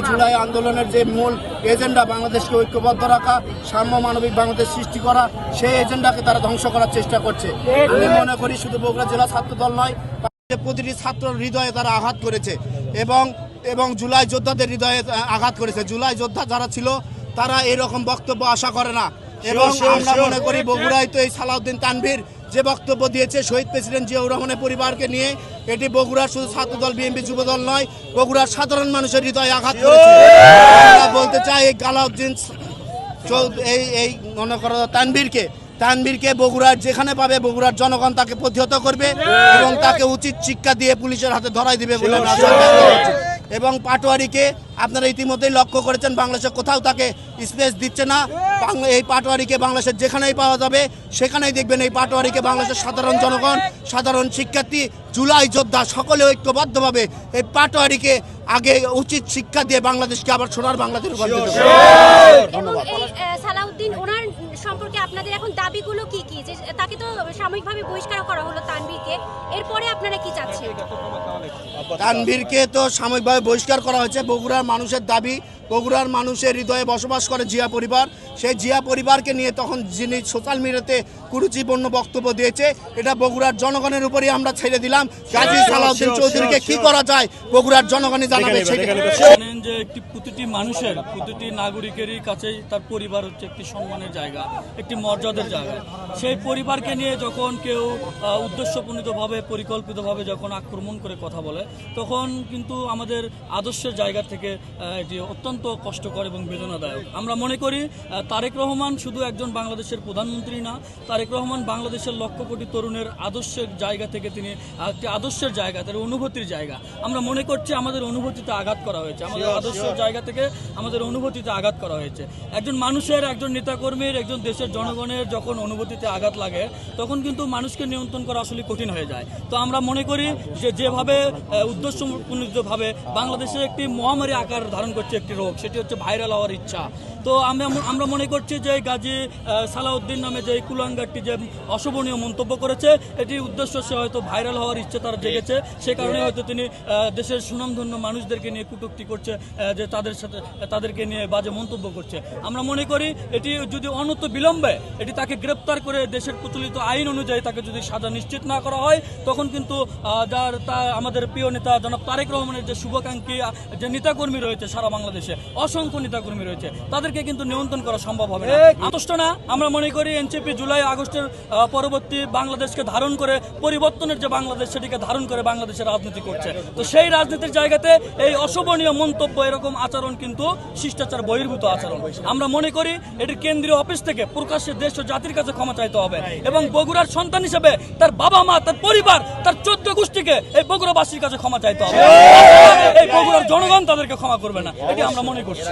জুলাই আন্দোলনের যে মূল এজেন্ডা বাংলাদেশকে ঐক্যবদ্ধ রাখা, সাম্য মানবিক বাংলাদেশ সৃষ্টি করা, সেই এজেন্ডাকে তারা ধ্বংস করার চেষ্টা করছে। আমি মনে করি শুধু বগুড়া জেলা ছাত্র দল নয়, প্রতিটি ছাত্র হৃদয়ে তারা আঘাত করেছে এবং জুলাই যোদ্ধাদের হৃদয়ে আঘাত করেছে। জুলাই যোদ্ধা যারা ছিল তারা এরকম বক্তব্য আশা করে না। এবং আমরা মনে করি বগুড়ায় তো এই সালাউদ্দিন তানভীর যে বক্তব্য দিয়েছে শহীদ প্রেসিডেন্ট জিয়াউর রহমানের পরিবারকে নিয়ে, এটি বগুড়ার শুধু ছাত্রদল বিএনপি যুবদল নয়, বগুড়ার সাধারণ মানুষের হৃদয়ে আঘাত করেছে। আমরা বলতে চাই এই গালাউদ্দিন এই মনে করো তানভীরকে বগুড়ার যেখানে পাবে বগুড়ার জনগণ তাকে প্রতিহত করবে এবং তাকে উচিত শিক্ষা দিয়ে পুলিশের হাতে ধরাই দিবে বলে এবং পাটোয়ারিকে আপনারা ইতিমধ্যেই লক্ষ্য করেছেন, বাংলাদেশে কোথাও তাকে স্পেস দিচ্ছে না। এই পাটোয়ারিকে বাংলাদেশের যেখানেই পাওয়া যাবে সেখানেই দেখবেন এই পাটোয়ারিকে বাংলাদেশের সাধারণ জনগণ, সাধারণ শিক্ষার্থী, জুলাই যোদ্ধা সকলে ঐক্যবদ্ধভাবে এই পাটোয়ারিকে আগে উচিত শিক্ষা দিয়ে বাংলাদেশকে আবার সোনার বাংলাদেশে রূপান্তরিত করবে। ধন্যবাদ। সালাউদ্দিন ওনার সম্পর্কে আপনাদের এখন দাবিগুলো কি কি? যে তাকে তো সাময়িকভাবে বহিষ্কার করা হলো তানভীরকে, এরপরে আপনারা কি চাচ্ছেন? তানভীরকে তো সাময়িকভাবে বহিষ্কার করা হয়েছে। বগুড়ার মানুষের দাবি, বগুড়ার মানুষের হৃদয়ে বসবাস করে জিয়া পরিবার, সেই জিয়া পরিবারকে নিয়ে তখন যিনি সোশ্যাল মিডিয়াতে কুরুচিপূর্ণ বক্তব্য দিয়েছে, এটা বগুড়ার জনগণের উপরই আমরা ছেড়ে দিলাম। গাজী সালাউদ্দিন চৌধুরীকে কি করা যায় বগুড়ার জনগণই জানাবে। যে একটি প্রতিটি মানুষের, প্রতিটি নাগরিকেরই কাছেই তার পরিবার হচ্ছে একটি সম্মানের জায়গা, একটি মর্যাদার জায়গা। সেই পরিবারকে নিয়ে যখন কেউ উদ্দেশ্যপ্রণীতভাবে, পরিকল্পিতভাবে যখন আক্রমণ করে কথা বলে, তখন কিন্তু আমাদের আদর্শের জায়গা থেকে এটি অত্যন্ত কষ্টকর এবং বেদনাদায়ক। আমরা মনে করি তারেক রহমান শুধু একজন বাংলাদেশের প্রধানমন্ত্রী না, তারেক রহমান বাংলাদেশের লক্ষ কোটি তরুণের আদর্শের জায়গা থেকে তিনি একটি আদর্শের জায়গা, তার অনুভূতির জায়গা। আমরা মনে করছি আমাদের অনুভূতিতে আঘাত করা হয়েছে, আমাদের আদর্শের জায়গা থেকে আমাদের অনুভূতিতে আঘাত করা হয়েছে। একজন মানুষের, একজন নেতাকর্মীর, একজন দেশের জনগণের যখন অনুভূতিতে আঘাত লাগে তখন কিন্তু মানুষকে নিয়ন্ত্রণ করা আসলে কঠিন হয়ে যায়। তো আমরা মনে করি যে যেভাবে উদ্দেশ্যপ্রণীতভাবে বাংলাদেশে একটি মহামারী আকার ধারণ করছে একটি রোগ, সেটি হচ্ছে ভাইরাল হওয়ার ইচ্ছা। তো আমরা মনে করছি যে গাজী সালাউদ্দিন নামে যে কুলাঙ্গারটি যে অশোভনীয় মন্তব্য করেছে, এটি উদ্দেশ্য সে হয়তো ভাইরাল হওয়ার ইচ্ছে তার জেগেছে, সে কারণে হয়তো তিনি দেশের সুনামধন্য মানুষদেরকে নিয়ে কটূক্তি করছে, যে তাদেরকে নিয়ে বাজে মন্তব্য করছে। আমরা মনে করি এটি যদি অনন্ত বিলম্বে এটি তাকে গ্রেপ্তার করে দেশের প্রচলিত আইন অনুযায়ী তাকে যদি সাজা নিশ্চিত না করা হয়, তখন কিন্তু আমাদের প্রিয় নেতা জনাব তারেক রহমানের যে শুভাকাঙ্ক্ষী যে নেতাকর্মী রয়েছে সারা বাংলাদেশে, অসংখ্য নেতাকর্মী রয়েছে, তাদেরকে কিন্তু নিয়ন্ত্রণ করা সম্ভব হবে না। আতষ্ট না, আমরা মনে করি এনসিপি জুলাই আগস্টের পরবর্তী বাংলাদেশকে ধারণ করে, পরিবর্তনের যে বাংলাদেশ সেটিকে ধারণ করে বাংলাদেশের রাজনীতি করছে। তো সেই রাজনীতির জায়গাতে এই অশোভনীয় মন্তব্য, এরকম আচরণ কিন্তু শিষ্টাচার বহির্ভূত আচরণ। আমরা মনে করি এটি কেন্দ্রীয় অফিস থেকে প্রকাশ্যে দেশ ও জাতির কাছে ক্ষমা চাইতে হবে এবং বগুড়ার সন্তান হিসেবে তার বাবা মা, তার পরিবার, তার 14 গোষ্ঠীকে এই বগুড়াবাসীর কাছে ক্ষমা চাইতে হবে। এই বগুড়ার জনগণ তাদেরকে ক্ষমা করবে না, এটি আমরা মনে করছি।